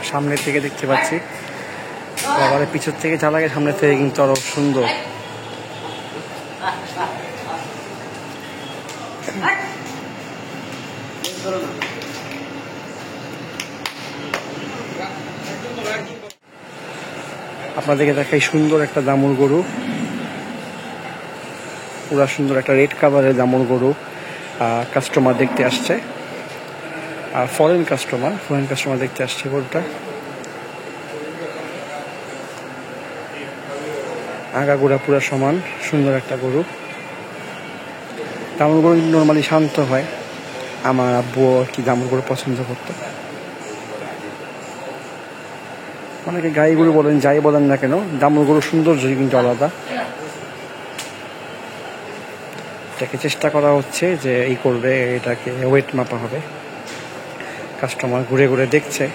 সামনের থেকে দেখতে পাচ্ছি, আবার পিছর থেকে যা লাগে সামনের থেকে কিন্তু আরো সুন্দর। আপনাদেরকে দেখাই সুন্দর একটা দামুর গরু, পুরা সুন্দর একটা রেড কাভারের দামুর গরু। কাস্টমার দেখতে আসছে, আর ফরেন কাস্টমার দেখতে আসছে গরুটা। আগাগোড়া পুরা সমান, সুন্দর একটা গরু। দামুর গরু নর্মালি শান্ত হয়, আমার আব্বু আর কি দামুর গরু পছন্দ করতো। অনেকে গাই গরু বলেন, যাই বলেন না কেন, দামুর গরু সৌন্দর্য কিন্তু আলাদা। এটাকে চেষ্টা করা হচ্ছে যে এই করবে, এটাকে ওয়েট মাপা হবে। কাস্টমার ঘুরে ঘুরে দেখছে।